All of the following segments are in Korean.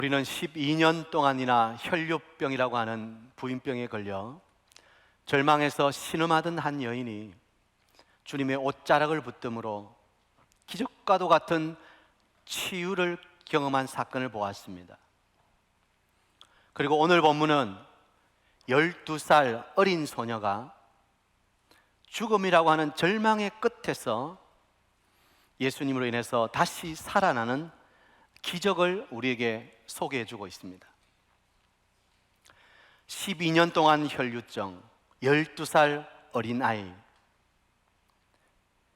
우리는 12년 동안이나 혈류병이라고 하는 부인병에 걸려 절망해서 신음하던 한 여인이 주님의 옷자락을 붙듦으로 기적과도 같은 치유를 경험한 사건을 보았습니다. 그리고 오늘 본문은 12살 어린 소녀가 죽음이라고 하는 절망의 끝에서 예수님으로 인해서 다시 살아나는 기적을 우리에게 소개해 주고 있습니다. 12년 동안 혈류증, 12살 어린아이.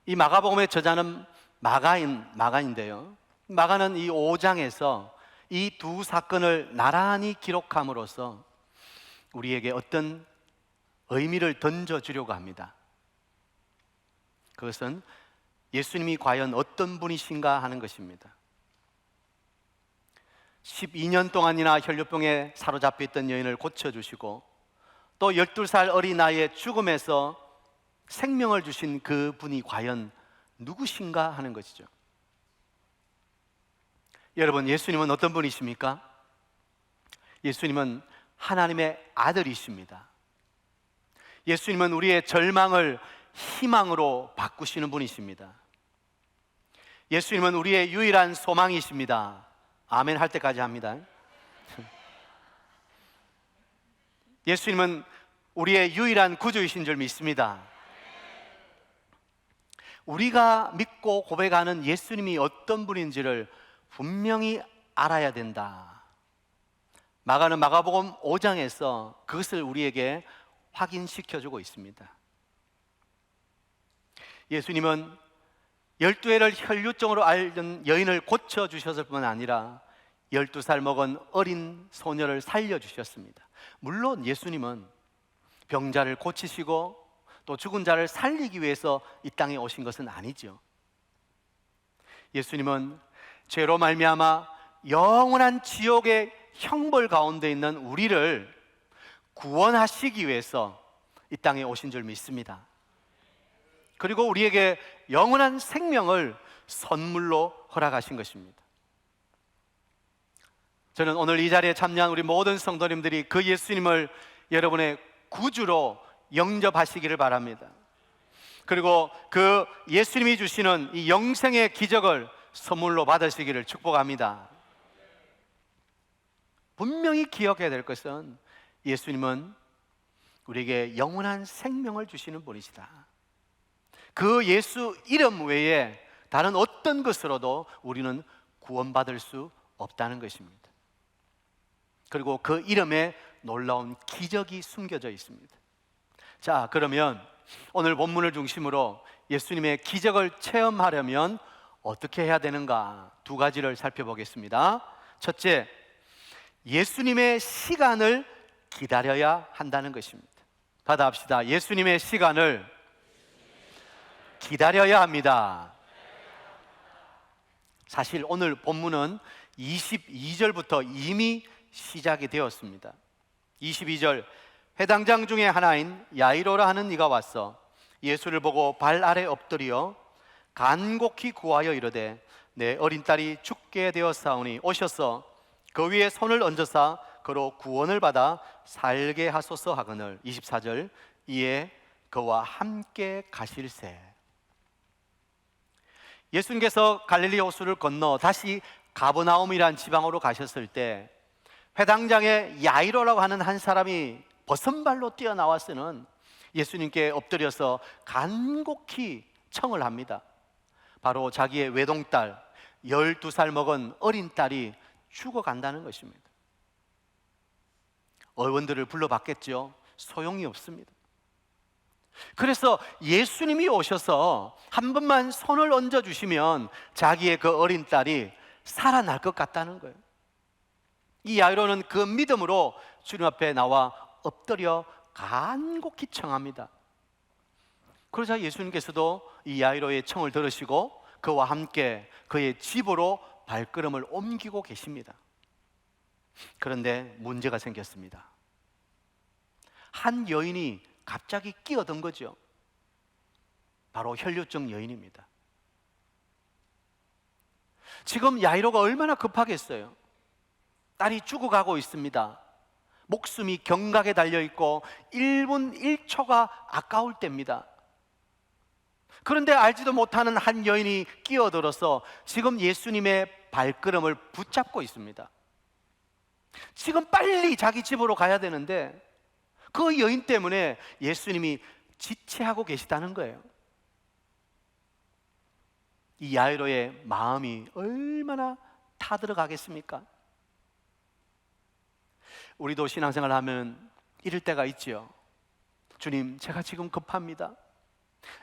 이 마가복음의 저자는 마가인데요. 마가는 이 5장에서 이 두 사건을 나란히 기록함으로써 우리에게 어떤 의미를 던져주려고 합니다. 그것은 예수님이 과연 어떤 분이신가 하는 것입니다. 12년 동안이나 혈류병에 사로잡혀 있던 여인을 고쳐주시고 또 12살 어린아이의 죽음에서 생명을 주신 그 분이 과연 누구신가 하는 것이죠. 여러분, 예수님은 어떤 분이십니까? 예수님은 하나님의 아들이십니다. 예수님은 우리의 절망을 희망으로 바꾸시는 분이십니다. 예수님은 우리의 유일한 소망이십니다. 아멘 할 때까지 합니다. 예수님은 우리의 유일한 구주이신 줄 믿습니다. 우리가 믿고 고백하는 예수님이 어떤 분인지를 분명히 알아야 된다. 마가는 마가복음 5장에서 그것을 우리에게 확인시켜주고 있습니다. 예수님은 12회를 혈류증으로 앓는 여인을 고쳐주셨을 뿐 아니라 12살 먹은 어린 소녀를 살려주셨습니다. 물론 예수님은 병자를 고치시고 또 죽은 자를 살리기 위해서 이 땅에 오신 것은 아니죠. 예수님은 죄로 말미암아 영원한 지옥의 형벌 가운데 있는 우리를 구원하시기 위해서 이 땅에 오신 줄 믿습니다. 그리고 우리에게 영원한 생명을 선물로 허락하신 것입니다. 저는 오늘 이 자리에 참여한 우리 모든 성도님들이 그 예수님을 여러분의 구주로 영접하시기를 바랍니다. 그리고 그 예수님이 주시는 이 영생의 기적을 선물로 받으시기를 축복합니다. 분명히 기억해야 될 것은 예수님은 우리에게 영원한 생명을 주시는 분이시다. 그 예수 이름 외에 다른 어떤 것으로도 우리는 구원받을 수 없다는 것입니다. 그리고 그 이름에 놀라운 기적이 숨겨져 있습니다. 자, 그러면 오늘 본문을 중심으로 예수님의 기적을 체험하려면 어떻게 해야 되는가? 두 가지를 살펴보겠습니다. 첫째, 예수님의 시간을 기다려야 한다는 것입니다. 받아합시다. 예수님의 시간을 기다려야 합니다. 사실 오늘 본문은 22절부터 이미 시작이 되었습니다. 22절, 회당장 중에 하나인 야이로라 하는 이가 와서 예수를 보고 발 아래 엎드려 간곡히 구하여 이르되 내 어린 딸이 죽게 되었사오니 오셔서 그 위에 손을 얹어사 그로 구원을 받아 살게 하소서 하거늘. 24절, 이에 그와 함께 가실새. 예수님께서 갈릴리 호수를 건너 다시 가버나움이란 지방으로 가셨을 때 회당장의 야이로라고 하는 한 사람이 버선발로 뛰어나와서는 예수님께 엎드려서 간곡히 청을 합니다. 바로 자기의 외동딸 12살 먹은 어린 딸이 죽어간다는 것입니다. 어원들을 불러봤겠죠. 소용이 없습니다. 그래서 예수님이 오셔서 한 번만 손을 얹어주시면 자기의 그 어린 딸이 살아날 것 같다는 거예요. 이 야이로는 그 믿음으로 주님 앞에 나와 엎드려 간곡히 청합니다. 그러자 예수님께서도 이 야이로의 청을 들으시고 그와 함께 그의 집으로 발걸음을 옮기고 계십니다. 그런데 문제가 생겼습니다. 한 여인이 갑자기 끼어든 거죠. 바로 혈류증 여인입니다. 지금 야이로가 얼마나 급하겠어요. 딸이 죽어가고 있습니다. 목숨이 경각에 달려있고 1분 1초가 아까울 때입니다. 그런데 알지도 못하는 한 여인이 끼어들어서 지금 예수님의 발걸음을 붙잡고 있습니다. 지금 빨리 자기 집으로 가야 되는데 그 여인 때문에 예수님이 지체하고 계시다는 거예요. 이 야이로의 마음이 얼마나 타들어가겠습니까? 우리도 신앙생활 하면 이럴 때가 있지요. 주님, 제가 지금 급합니다.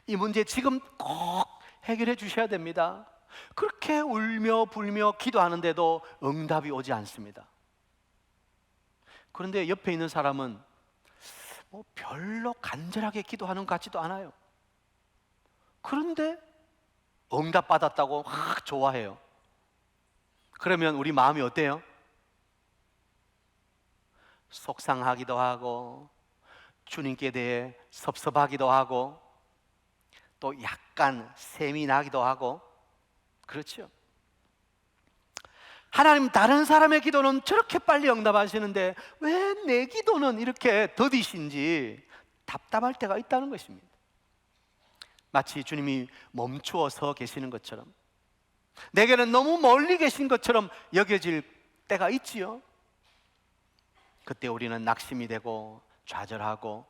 이 문제 지금 꼭 해결해 주셔야 됩니다. 그렇게 울며 불며 기도하는데도 응답이 오지 않습니다. 그런데 옆에 있는 사람은 별로 간절하게 기도하는 것 같지도 않아요. 그런데 응답 받았다고 확 좋아해요. 그러면 우리 마음이 어때요? 속상하기도 하고 주님께 대해 섭섭하기도 하고 또 약간 셈이 나기도 하고 그렇죠. 하나님, 다른 사람의 기도는 저렇게 빨리 응답하시는데 왜 내 기도는 이렇게 더디신지 답답할 때가 있다는 것입니다. 마치 주님이 멈추어 서 계시는 것처럼, 내게는 너무 멀리 계신 것처럼 여겨질 때가 있지요. 그때 우리는 낙심이 되고 좌절하고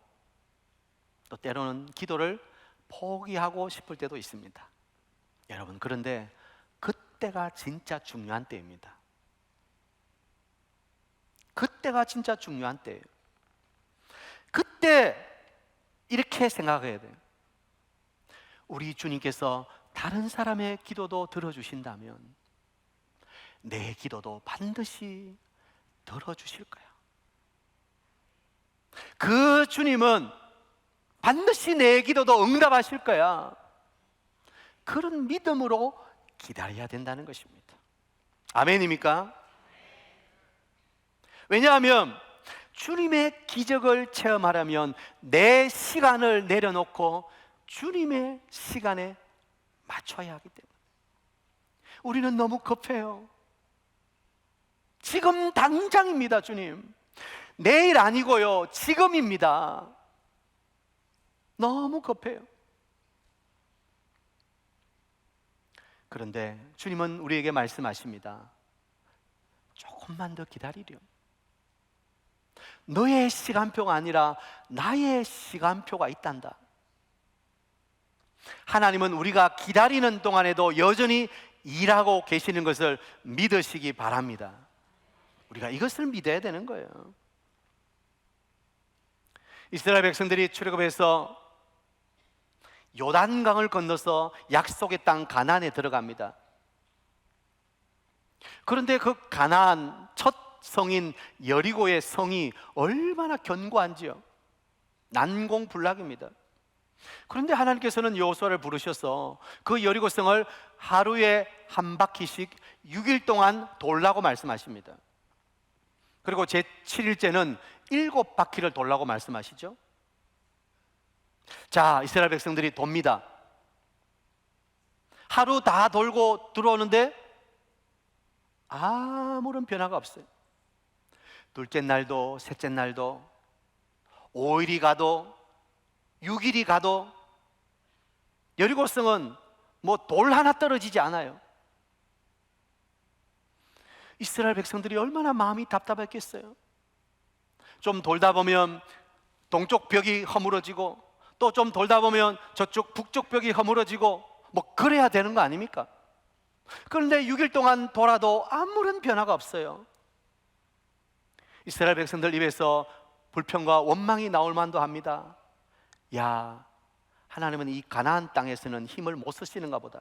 또 때로는 기도를 포기하고 싶을 때도 있습니다. 여러분, 그런데 그때가 진짜 중요한 때입니다. 그때가 진짜 중요한 때예요. 그때 이렇게 생각해야 돼요. 우리 주님께서 다른 사람의 기도도 들어주신다면 내 기도도 반드시 들어주실 거야. 그 주님은 반드시 내 기도도 응답하실 거야. 그런 믿음으로 기다려야 된다는 것입니다. 아멘입니까? 왜냐하면 주님의 기적을 체험하려면 내 시간을 내려놓고 주님의 시간에 맞춰야 하기 때문에 우리는 너무 급해요. 지금 당장입니다, 주님. 내일 아니고요, 지금입니다. 너무 급해요. 그런데 주님은 우리에게 말씀하십니다. 조금만 더 기다리렴. 너의 시간표가 아니라 나의 시간표가 있단다. 하나님은 우리가 기다리는 동안에도 여전히 일하고 계시는 것을 믿으시기 바랍니다. 우리가 이것을 믿어야 되는 거예요. 이스라엘 백성들이 출애굽해서 요단강을 건너서 약속의 땅 가나안에 들어갑니다. 그런데 그 가나안 첫 성인 여리고의 성이 얼마나 견고한지요. 난공불락입니다. 그런데 하나님께서는 여호수아를 부르셔서 그 여리고 성을 하루에 한 바퀴씩 6일 동안 돌라고 말씀하십니다. 그리고 제 7일째는 7바퀴를 돌라고 말씀하시죠. 자, 이스라엘 백성들이 돕니다. 하루 다 돌고 들어오는데 아무런 변화가 없어요. 둘째 날도 셋째 날도 5일이 가도 6일이 가도 여리고성은 뭐 돌 하나 떨어지지 않아요. 이스라엘 백성들이 얼마나 마음이 답답했겠어요. 좀 돌다 보면 동쪽 벽이 허물어지고 또 좀 돌다 보면 저쪽 북쪽 벽이 허물어지고 뭐 그래야 되는 거 아닙니까? 그런데 6일 동안 돌아도 아무런 변화가 없어요. 이스라엘 백성들 입에서 불평과 원망이 나올 만도 합니다. 야, 하나님은 이 가나안 땅에서는 힘을 못 쓰시는가 보다.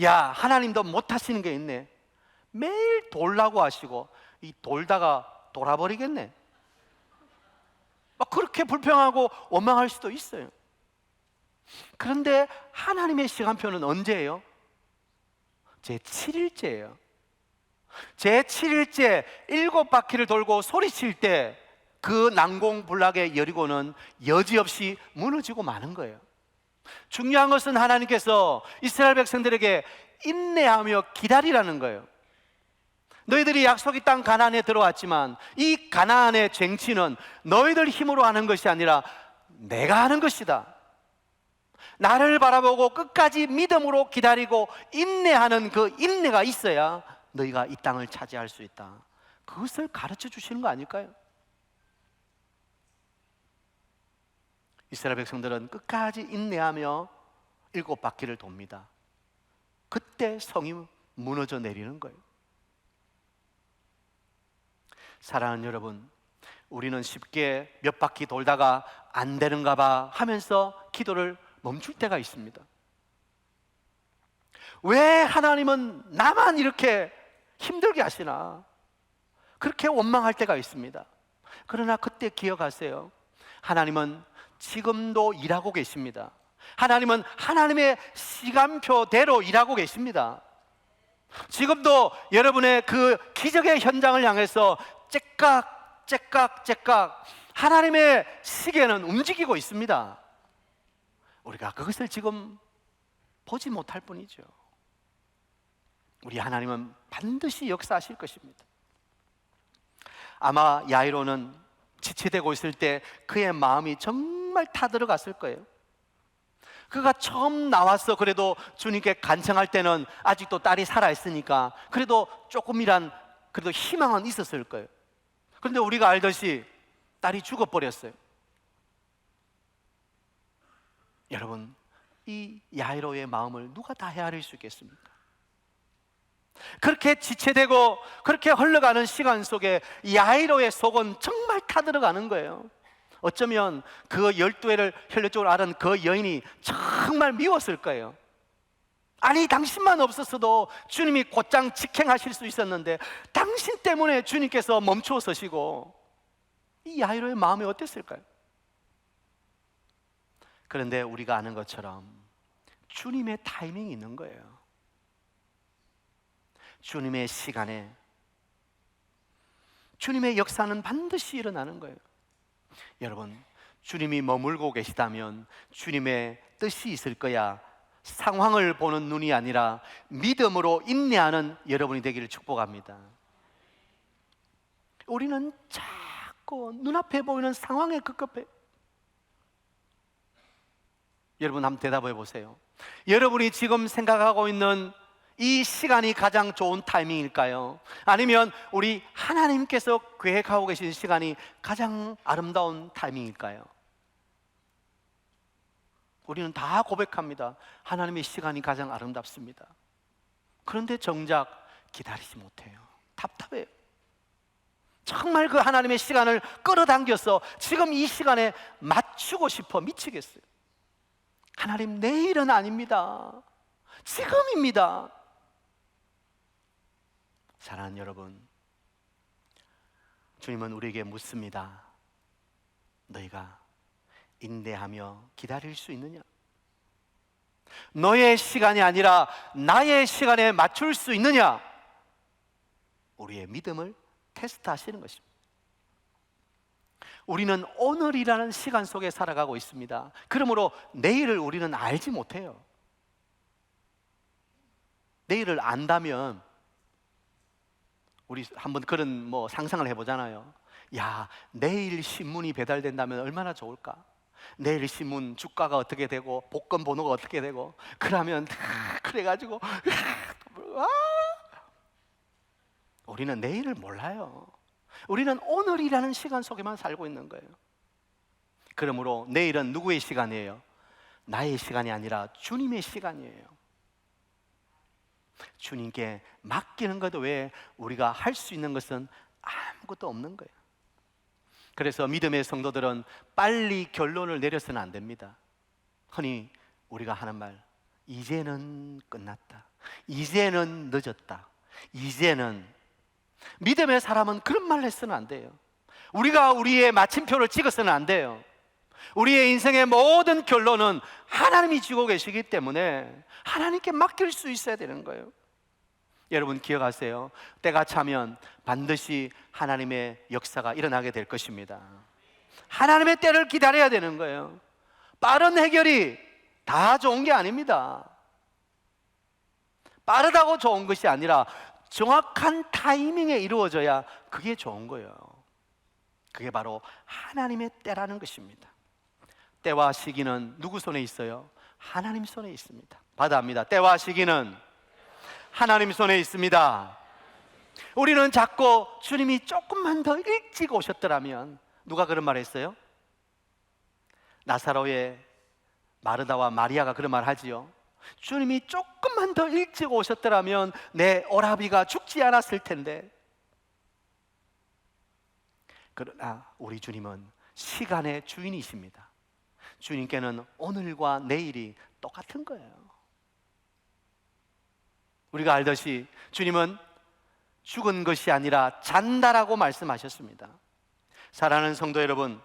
야, 하나님도 못 하시는 게 있네. 매일 돌라고 하시고 이 돌다가 돌아버리겠네. 막 그렇게 불평하고 원망할 수도 있어요. 그런데 하나님의 시간표는 언제예요? 제 7일째예요. 제 7일째 7바퀴를 돌고 소리칠 때 그 난공불락의 여리고는 여지없이 무너지고 마는 거예요. 중요한 것은 하나님께서 이스라엘 백성들에게 인내하며 기다리라는 거예요. 너희들이 약속의 땅 가나안에 들어왔지만 이 가나안의 쟁취는 너희들 힘으로 하는 것이 아니라 내가 하는 것이다. 나를 바라보고 끝까지 믿음으로 기다리고 인내하는 그 인내가 있어야 너희가 이 땅을 차지할 수 있다. 그것을 가르쳐 주시는 거 아닐까요? 이스라엘 백성들은 끝까지 인내하며 7바퀴를 돕니다. 그때 성이 무너져 내리는 거예요. 사랑하는 여러분, 우리는 쉽게 몇 바퀴 돌다가 안 되는가 봐 하면서 기도를 멈출 때가 있습니다. 왜 하나님은 나만 이렇게 힘들게 하시나? 그렇게 원망할 때가 있습니다. 그러나 그때 기억하세요. 하나님은 지금도 일하고 계십니다. 하나님은 하나님의 시간표대로 일하고 계십니다. 지금도 여러분의 그 기적의 현장을 향해서 째깍 하나님의 시계는 움직이고 있습니다. 우리가 그것을 지금 보지 못할 뿐이죠. 우리 하나님은 반드시 역사하실 것입니다. 아마 야이로는 지체되고 있을 때 그의 마음이 정말 타들어갔을 거예요. 그가 처음 나와서 그래도 주님께 간청할 때는 아직도 딸이 살아있으니까 그래도 조금이란 그래도 희망은 있었을 거예요. 그런데 우리가 알듯이 딸이 죽어버렸어요. 여러분, 이 야이로의 마음을 누가 다 헤아릴 수 있겠습니까? 그렇게 지체되고 그렇게 흘러가는 시간 속에 야이로의 속은 정말 타들어가는 거예요. 어쩌면 그 12회를 혈력적으로 앓은 그 여인이 정말 미웠을 거예요. 아니, 당신만 없었어도 주님이 곧장 직행하실 수 있었는데 당신 때문에 주님께서 멈추어 서시고, 이 야이로의 마음이 어땠을까요? 그런데 우리가 아는 것처럼 주님의 타이밍이 있는 거예요. 주님의 시간에 주님의 역사는 반드시 일어나는 거예요. 여러분, 주님이 머물고 계시다면 주님의 뜻이 있을 거야. 상황을 보는 눈이 아니라 믿음으로 인내하는 여러분이 되기를 축복합니다. 우리는 자꾸 눈앞에 보이는 상황에 급급해. 여러분, 한번 대답해 보세요. 여러분이 지금 생각하고 있는 이 시간이 가장 좋은 타이밍일까요? 아니면 우리 하나님께서 계획하고 계신 시간이 가장 아름다운 타이밍일까요? 우리는 다 고백합니다. 하나님의 시간이 가장 아름답습니다. 그런데 정작 기다리지 못해요. 답답해요. 정말 그 하나님의 시간을 끌어당겨서 지금 이 시간에 맞추고 싶어 미치겠어요. 하나님, 내일은 아닙니다. 지금입니다. 사랑하는 여러분, 주님은 우리에게 묻습니다. 너희가 인내하며 기다릴 수 있느냐? 너의 시간이 아니라 나의 시간에 맞출 수 있느냐? 우리의 믿음을 테스트하시는 것입니다. 우리는 오늘이라는 시간 속에 살아가고 있습니다. 그러므로 내일을 우리는 알지 못해요. 내일을 안다면 우리 한번 그런 상상을 해보잖아요. 야, 내일 신문이 배달된다면 얼마나 좋을까? 내일 신문 주가가 어떻게 되고 복권 번호가 어떻게 되고 그러면 그래가지고 우리는 내일을 몰라요. 우리는 오늘이라는 시간 속에만 살고 있는 거예요. 그러므로 내일은 누구의 시간이에요? 나의 시간이 아니라 주님의 시간이에요. 주님께 맡기는 것 외에 우리가 할 수 있는 것은 아무것도 없는 거예요. 그래서 믿음의 성도들은 빨리 결론을 내려서는 안 됩니다. 흔히 우리가 하는 말, 이제는 끝났다, 이제는 늦었다, 이제는. 믿음의 사람은 그런 말을 해서는 안 돼요. 우리가 우리의 마침표를 찍어서는 안 돼요. 우리의 인생의 모든 결론은 하나님이 쥐고 계시기 때문에 하나님께 맡길 수 있어야 되는 거예요. 여러분, 기억하세요. 때가 차면 반드시 하나님의 역사가 일어나게 될 것입니다. 하나님의 때를 기다려야 되는 거예요. 빠른 해결이 다 좋은 게 아닙니다. 빠르다고 좋은 것이 아니라 정확한 타이밍에 이루어져야 그게 좋은 거예요. 그게 바로 하나님의 때라는 것입니다. 때와 시기는 누구 손에 있어요? 하나님 손에 있습니다. 받아합니다. 때와 시기는 하나님 손에 있습니다. 우리는 자꾸 주님이 조금만 더 일찍 오셨더라면, 누가 그런 말 했어요? 나사로의 마르다와 마리아가 그런 말 하지요. 주님이 조금만 더 일찍 오셨더라면 내 오라비가 죽지 않았을 텐데. 그러나 우리 주님은 시간의 주인이십니다. 주님께는 오늘과 내일이 똑같은 거예요. 우리가 알듯이 주님은 죽은 것이 아니라 잔다라고 말씀하셨습니다. 사랑하는 성도 여러분,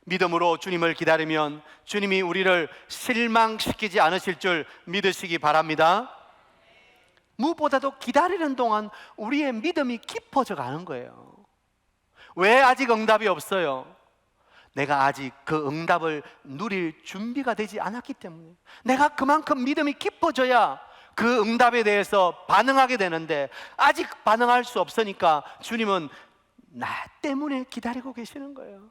믿음으로 주님을 기다리면 주님이 우리를 실망시키지 않으실 줄 믿으시기 바랍니다. 무엇보다도 기다리는 동안 우리의 믿음이 깊어져 가는 거예요. 왜 아직 응답이 없어요? 내가 아직 그 응답을 누릴 준비가 되지 않았기 때문에. 내가 그만큼 믿음이 깊어져야 그 응답에 대해서 반응하게 되는데, 아직 반응할 수 없으니까 주님은 나 때문에 기다리고 계시는 거예요.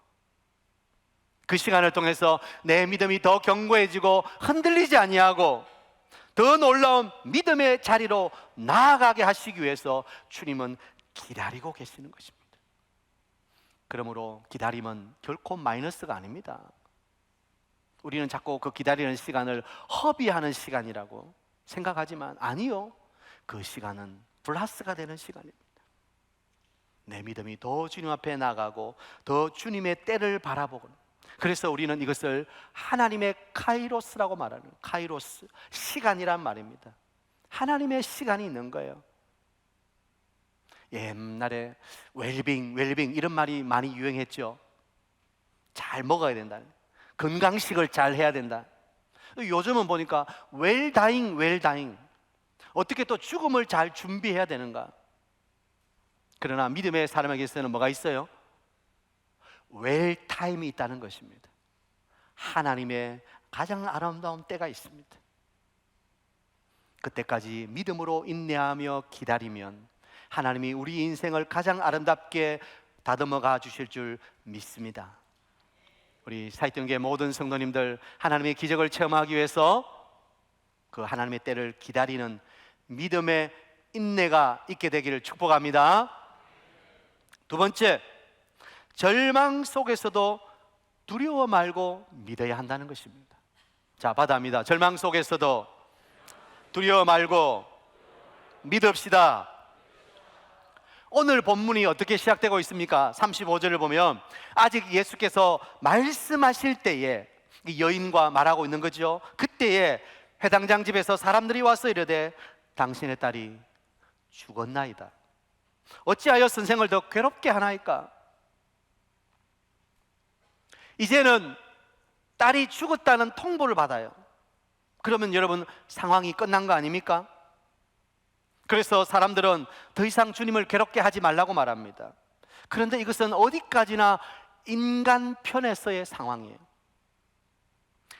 그 시간을 통해서 내 믿음이 더 견고해지고 흔들리지 아니하고 더 놀라운 믿음의 자리로 나아가게 하시기 위해서 주님은 기다리고 계시는 것입니다. 그러므로 기다림은 결코 마이너스가 아닙니다. 우리는 자꾸 그 기다리는 시간을 허비하는 시간이라고 생각하지만, 아니요, 그 시간은 플러스가 되는 시간입니다. 내 믿음이 더 주님 앞에 나가고 더 주님의 때를 바라보고, 그래서 우리는 이것을 하나님의 카이로스라고 말하는, 카이로스, 시간이란 말입니다. 하나님의 시간이 있는 거예요. 옛날에 웰빙 이런 말이 많이 유행했죠. 잘 먹어야 된다, 건강식을 잘 해야 된다. 요즘은 보니까 웰다잉, 어떻게 또 죽음을 잘 준비해야 되는가. 그러나 믿음의 사람에게서는 뭐가 있어요? 웰타임이 있다는 것입니다. 하나님의 가장 아름다운 때가 있습니다. 그때까지 믿음으로 인내하며 기다리면 하나님이 우리 인생을 가장 아름답게 다듬어 가 주실 줄 믿습니다. 우리 사이등교회 모든 성도님들, 하나님의 기적을 체험하기 위해서 그 하나님의 때를 기다리는 믿음의 인내가 있게 되기를 축복합니다. 두 번째, 절망 속에서도 두려워 말고 믿어야 한다는 것입니다. 자, 받아합니다. 절망 속에서도 두려워 말고 믿읍시다. 오늘 본문이 어떻게 시작되고 있습니까? 35절을 보면 아직 예수께서 말씀하실 때에 여인과 말하고 있는 거죠. 그때에 회당장 집에서 사람들이 와서 이르되 당신의 딸이 죽었나이다. 어찌하여 선생을 더 괴롭게 하나이까? 이제는 딸이 죽었다는 통보를 받아요. 그러면 여러분, 상황이 끝난 거 아닙니까? 그래서 사람들은 더 이상 주님을 괴롭게 하지 말라고 말합니다. 그런데 이것은 어디까지나 인간 편에서의 상황이에요.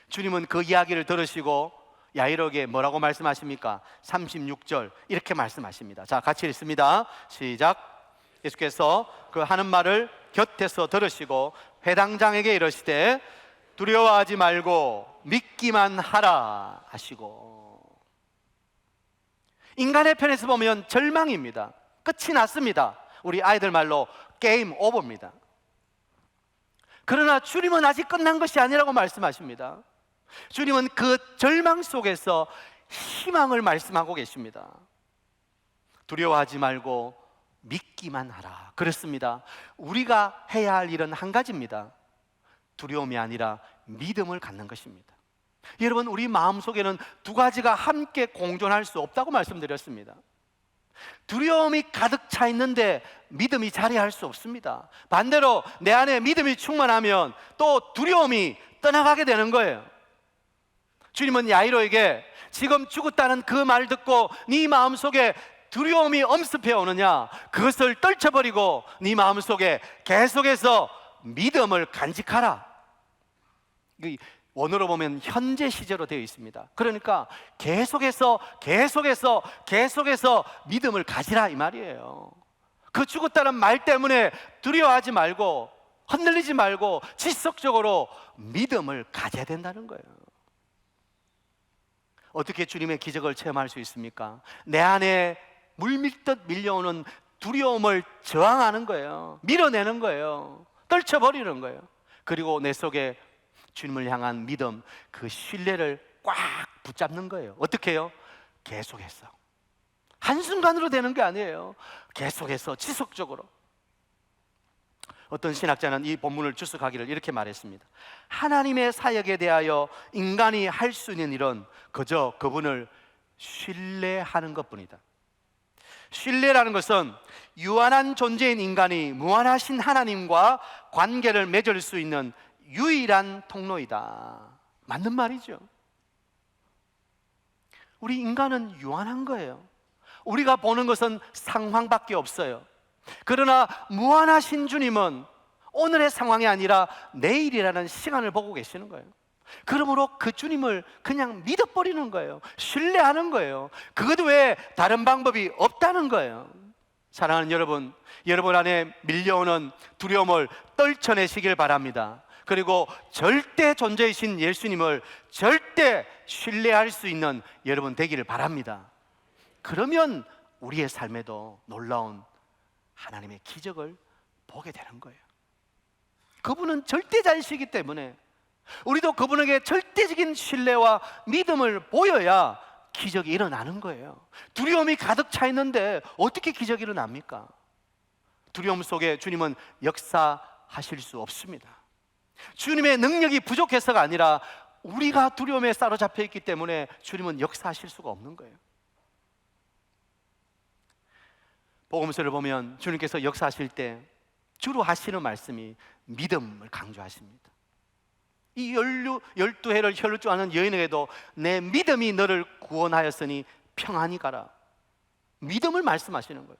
주님은 그 이야기를 들으시고 야이로에게 뭐라고 말씀하십니까? 36절 이렇게 말씀하십니다. 자, 같이 읽습니다. 시작. 예수께서 그 하는 말을 곁에서 들으시고 회당장에게 이르시되 두려워하지 말고 믿기만 하라 하시고. 인간의 편에서 보면 절망입니다. 끝이 났습니다. 우리 아이들 말로 게임 오버입니다. 그러나 주님은 아직 끝난 것이 아니라고 말씀하십니다. 주님은 그 절망 속에서 희망을 말씀하고 계십니다. 두려워하지 말고 믿기만 하라. 그렇습니다. 우리가 해야 할 일은 한 가지입니다. 두려움이 아니라 믿음을 갖는 것입니다. 여러분, 우리 마음속에는 두 가지가 함께 공존할 수 없다고 말씀드렸습니다. 두려움이 가득 차 있는데 믿음이 자리할 수 없습니다. 반대로 내 안에 믿음이 충만하면 또 두려움이 떠나가게 되는 거예요. 주님은 야이로에게 지금 죽었다는 그 말 듣고 네 마음속에 두려움이 엄습해 오느냐, 그것을 떨쳐버리고 네 마음속에 계속해서 믿음을 간직하라. 원어로 보면 현재 시제로 되어 있습니다. 그러니까 계속해서 믿음을 가지라 이 말이에요. 그 죽었다는 말 때문에 두려워하지 말고 흔들리지 말고 지속적으로 믿음을 가져야 된다는 거예요. 어떻게 주님의 기적을 체험할 수 있습니까? 내 안에 물밀듯 밀려오는 두려움을 저항하는 거예요. 밀어내는 거예요. 떨쳐버리는 거예요. 그리고 내 속에 주님을 향한 믿음, 그 신뢰를 꽉 붙잡는 거예요. 어떻게 해요? 계속해서. 한순간으로 되는 게 아니에요. 계속해서 지속적으로. 어떤 신학자는 이 본문을 주석하기를 이렇게 말했습니다. 하나님의 사역에 대하여 인간이 할 수 있는 일은 그저 그분을 신뢰하는 것뿐이다. 신뢰라는 것은 유한한 존재인 인간이 무한하신 하나님과 관계를 맺을 수 있는 유일한 통로이다. 맞는 말이죠. 우리 인간은 유한한 거예요. 우리가 보는 것은 상황밖에 없어요. 그러나 무한하신 주님은 오늘의 상황이 아니라 내일이라는 시간을 보고 계시는 거예요. 그러므로 그 주님을 그냥 믿어버리는 거예요. 신뢰하는 거예요. 그것 외에 다른 방법이 없다는 거예요. 사랑하는 여러분, 여러분 안에 밀려오는 두려움을 떨쳐내시길 바랍니다. 그리고 절대 존재이신 예수님을 절대 신뢰할 수 있는 여러분 되기를 바랍니다. 그러면 우리의 삶에도 놀라운 하나님의 기적을 보게 되는 거예요. 그분은 절대자이시기 때문에 우리도 그분에게 절대적인 신뢰와 믿음을 보여야 기적이 일어나는 거예요. 두려움이 가득 차 있는데 어떻게 기적이 일어납니까? 두려움 속에 주님은 역사하실 수 없습니다. 주님의 능력이 부족해서가 아니라 우리가 두려움에 사로잡혀 있기 때문에 주님은 역사하실 수가 없는 거예요. 복음서를 보면 주님께서 역사하실 때 주로 하시는 말씀이 믿음을 강조하십니다. 이 12해를 혈루증하는 여인에게도 내 믿음이 너를 구원하였으니 평안히 가라. 믿음을 말씀하시는 거예요.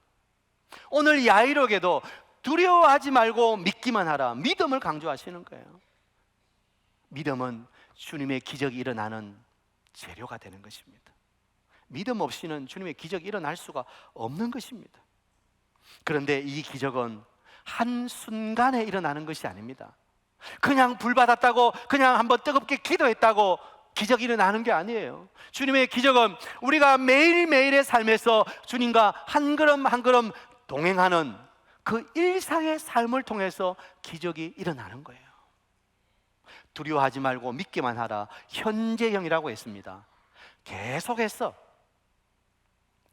오늘 야이로에게도 두려워하지 말고 믿기만 하라. 믿음을 강조하시는 거예요. 믿음은 주님의 기적이 일어나는 재료가 되는 것입니다. 믿음 없이는 주님의 기적이 일어날 수가 없는 것입니다. 그런데 이 기적은 한순간에 일어나는 것이 아닙니다. 그냥 불 받았다고, 그냥 한번 뜨겁게 기도했다고 기적이 일어나는 게 아니에요. 주님의 기적은 우리가 매일매일의 삶에서 주님과 한 걸음 한 걸음 동행하는 그 일상의 삶을 통해서 기적이 일어나는 거예요. 두려워하지 말고 믿기만 하라. 현재형이라고 했습니다. 계속해서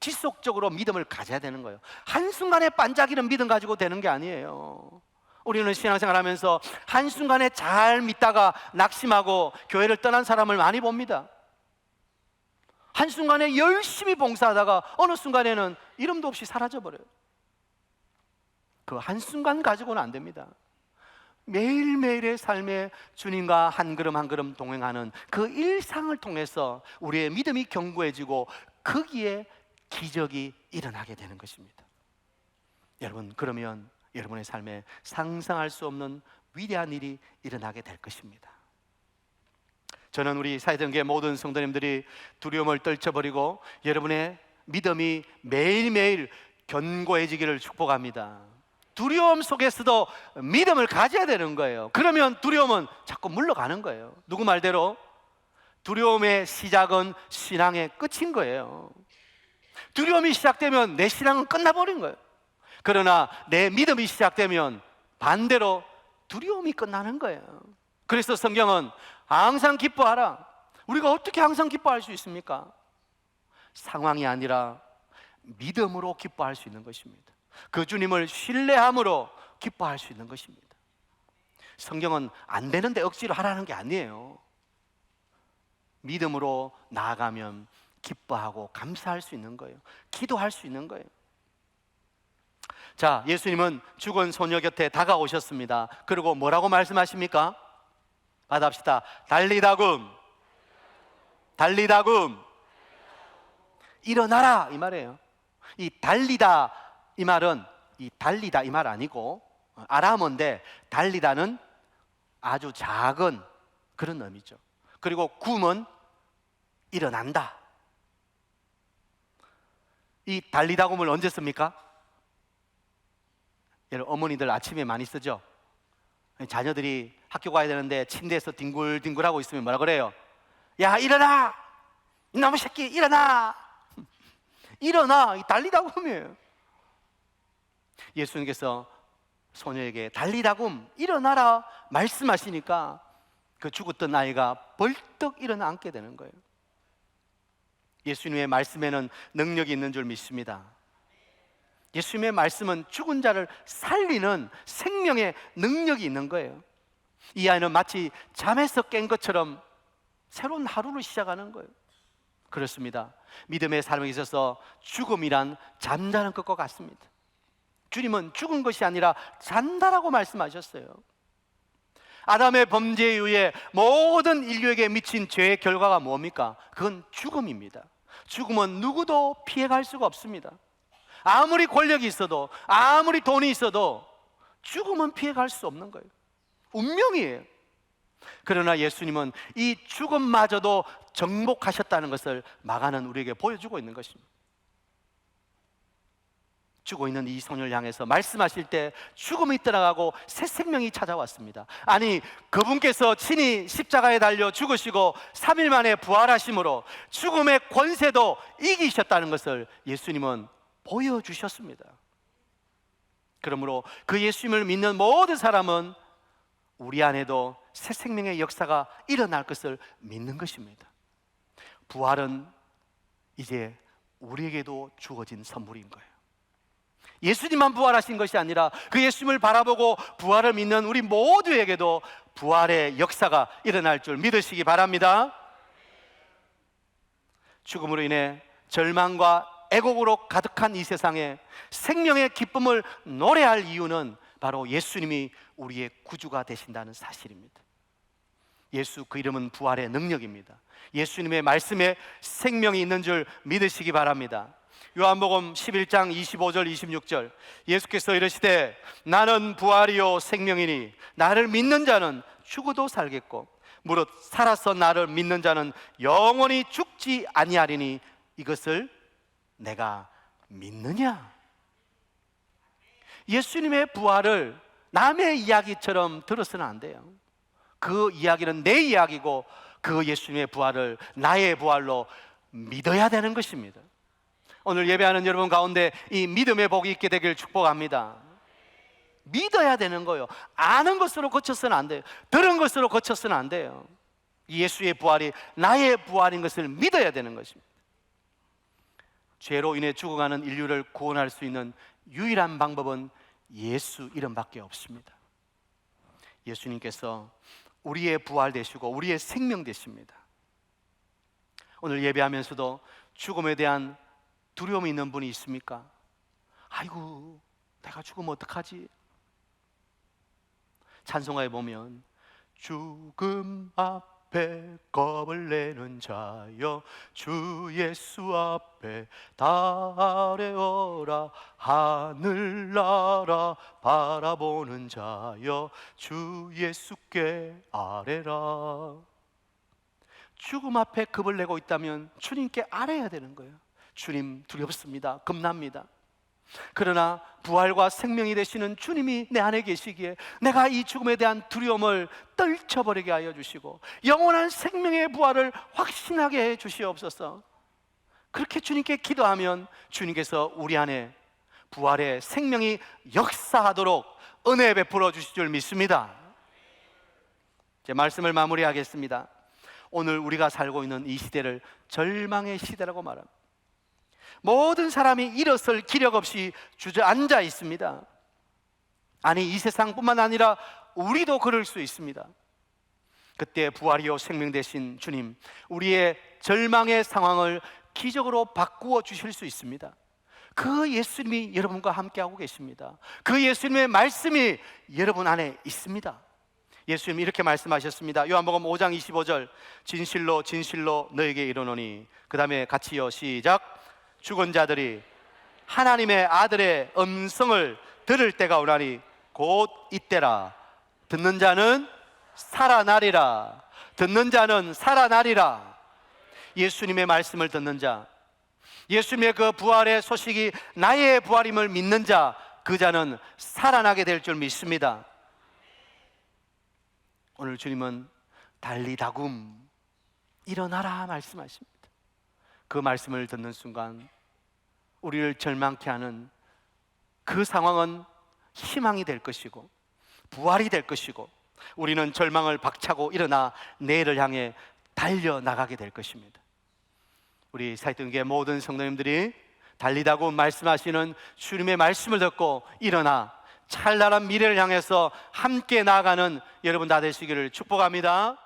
지속적으로 믿음을 가져야 되는 거예요. 한순간에 반짝이는 믿음 가지고 되는 게 아니에요. 우리는 신앙생활 하면서 한순간에 잘 믿다가 낙심하고 교회를 떠난 사람을 많이 봅니다. 한순간에 열심히 봉사하다가 어느 순간에는 이름도 없이 사라져버려요. 그 한순간 가지고는 안 됩니다. 매일매일의 삶에 주님과 한 걸음 한 걸음 동행하는 그 일상을 통해서 우리의 믿음이 견고해지고 거기에 기적이 일어나게 되는 것입니다. 여러분, 그러면 여러분의 삶에 상상할 수 없는 위대한 일이 일어나게 될 것입니다. 저는 우리 사회전교회 모든 성도님들이 두려움을 떨쳐버리고 여러분의 믿음이 매일매일 견고해지기를 축복합니다. 두려움 속에서도 믿음을 가져야 되는 거예요. 그러면 두려움은 자꾸 물러가는 거예요. 누구 말대로 두려움의 시작은 신앙의 끝인 거예요. 두려움이 시작되면 내 신앙은 끝나버린 거예요. 그러나 내 믿음이 시작되면 반대로 두려움이 끝나는 거예요. 그래서 성경은 항상 기뻐하라. 우리가 어떻게 항상 기뻐할 수 있습니까? 상황이 아니라 믿음으로 기뻐할 수 있는 것입니다. 그 주님을 신뢰함으로 기뻐할 수 있는 것입니다. 성경은 안 되는데 억지로 하라는 게 아니에요. 믿음으로 나아가면 기뻐하고 감사할 수 있는 거예요. 기도할 수 있는 거예요. 자, 예수님은 죽은 소녀 곁에 다가오셨습니다. 그리고 뭐라고 말씀하십니까? 받아봅시다. 달리다금, 달리다금, 일어나라 이 말이에요. 이 달리다 이 말은 이 달리다 이 말 아니고 아람어인데 달리다는 아주 작은 그런 의미죠. 그리고 구음은 일어난다. 이 달리다굼을 언제 씁니까? 여러분, 어머니들 아침에 많이 쓰죠. 자녀들이 학교 가야 되는데 침대에서 뒹굴뒹굴하고 있으면 뭐라 그래요? 야, 일어나! 이놈의 새끼, 일어나! 일어나! 이 달리다굼이에요. 예수님께서 소녀에게 달리다굼, 일어나라 말씀하시니까 그 죽었던 아이가 벌떡 일어나 앉게 되는 거예요. 예수님의 말씀에는 능력이 있는 줄 믿습니다. 예수님의 말씀은 죽은 자를 살리는 생명의 능력이 있는 거예요. 이 아이는 마치 잠에서 깬 것처럼 새로운 하루를 시작하는 거예요. 그렇습니다. 믿음의 삶에 있어서 죽음이란 잠자는 것과 같습니다. 주님은 죽은 것이 아니라 잔다라고 말씀하셨어요. 아담의 범죄에 의해 모든 인류에게 미친 죄의 결과가 뭡니까? 그건 죽음입니다. 죽음은 누구도 피해갈 수가 없습니다. 아무리 권력이 있어도, 아무리 돈이 있어도 죽음은 피해갈 수 없는 거예요. 운명이에요. 그러나 예수님은 이 죽음마저도 정복하셨다는 것을 마가는 우리에게 보여주고 있는 것입니다. 죽어 있는 이 소녀를 향해서 말씀하실 때 죽음이 떠나가고 새 생명이 찾아왔습니다. 아니, 그분께서 친히 십자가에 달려 죽으시고 3일 만에 부활하심으로 죽음의 권세도 이기셨다는 것을 예수님은 보여주셨습니다. 그러므로 그 예수님을 믿는 모든 사람은 우리 안에도 새 생명의 역사가 일어날 것을 믿는 것입니다. 부활은 이제 우리에게도 주어진 선물인 거예요. 예수님만 부활하신 것이 아니라 그 예수님을 바라보고 부활을 믿는 우리 모두에게도 부활의 역사가 일어날 줄 믿으시기 바랍니다. 죽음으로 인해 절망과 애곡으로 가득한 이 세상에 생명의 기쁨을 노래할 이유는 바로 예수님이 우리의 구주가 되신다는 사실입니다. 예수, 그 이름은 부활의 능력입니다. 예수님의 말씀에 생명이 있는 줄 믿으시기 바랍니다. 요한복음 11장 25절 26절 예수께서 이르시되 나는 부활이요 생명이니 나를 믿는 자는 죽어도 살겠고 무릇 살아서 나를 믿는 자는 영원히 죽지 아니하리니 이것을 내가 믿느냐? 예수님의 부활을 남의 이야기처럼 들어서는 안 돼요. 그 이야기는 내 이야기고 그 예수님의 부활을 나의 부활로 믿어야 되는 것입니다. 오늘 예배하는 여러분 가운데 이 믿음의 복이 있게 되길 축복합니다. 믿어야 되는 거예요. 아는 것으로 거쳐서는 안 돼요. 들은 것으로 거쳐서는 안 돼요. 예수의 부활이 나의 부활인 것을 믿어야 되는 것입니다. 죄로 인해 죽어가는 인류를 구원할 수 있는 유일한 방법은 예수 이름밖에 없습니다. 예수님께서 우리의 부활 되시고 우리의 생명 되십니다. 오늘 예배하면서도 죽음에 대한 두려움이 있는 분이 있습니까? 아이고, 내가 죽으면 어떡하지? 찬송가에 보면 죽음 앞에 겁을 내는 자여 주 예수 앞에 달해어라 하늘나라 바라보는 자여 주 예수께 아뢰라. 죽음 앞에 겁을 내고 있다면 주님께 아뢰야 되는 거예요. 주님 두렵습니다. 겁납니다. 그러나 부활과 생명이 되시는 주님이 내 안에 계시기에 내가 이 죽음에 대한 두려움을 떨쳐버리게 하여 주시고 영원한 생명의 부활을 확신하게 해 주시옵소서. 그렇게 주님께 기도하면 주님께서 우리 안에 부활의 생명이 역사하도록 은혜 베풀어 주실 줄 믿습니다. 제 말씀을 마무리하겠습니다. 오늘 우리가 살고 있는 이 시대를 절망의 시대라고 말합니다. 모든 사람이 일어설 기력 없이 주저앉아 있습니다. 아니, 이 세상뿐만 아니라 우리도 그럴 수 있습니다. 그때 부활이요 생명 되신 주님, 우리의 절망의 상황을 기적으로 바꾸어 주실 수 있습니다. 그 예수님이 여러분과 함께하고 계십니다. 그 예수님의 말씀이 여러분 안에 있습니다. 예수님이 이렇게 말씀하셨습니다. 요한복음 5장 25절 진실로 진실로 너에게 이르노니, 그 다음에 같이요 시작. 죽은 자들이 하나님의 아들의 음성을 들을 때가 오나니 곧 이때라. 듣는 자는 살아나리라. 듣는 자는 살아나리라. 예수님의 말씀을 듣는 자, 예수님의 그 부활의 소식이 나의 부활임을 믿는 자, 그 자는 살아나게 될 줄 믿습니다. 오늘 주님은 달리다굼, 일어나라 말씀하십니다. 그 말씀을 듣는 순간 우리를 절망케 하는 그 상황은 희망이 될 것이고 부활이 될 것이고, 우리는 절망을 박차고 일어나 내일을 향해 달려나가게 될 것입니다. 우리 사이등교회 모든 성도님들이 달리다고 말씀하시는 주님의 말씀을 듣고 일어나 찬란한 미래를 향해서 함께 나아가는 여러분 다 되시기를 축복합니다.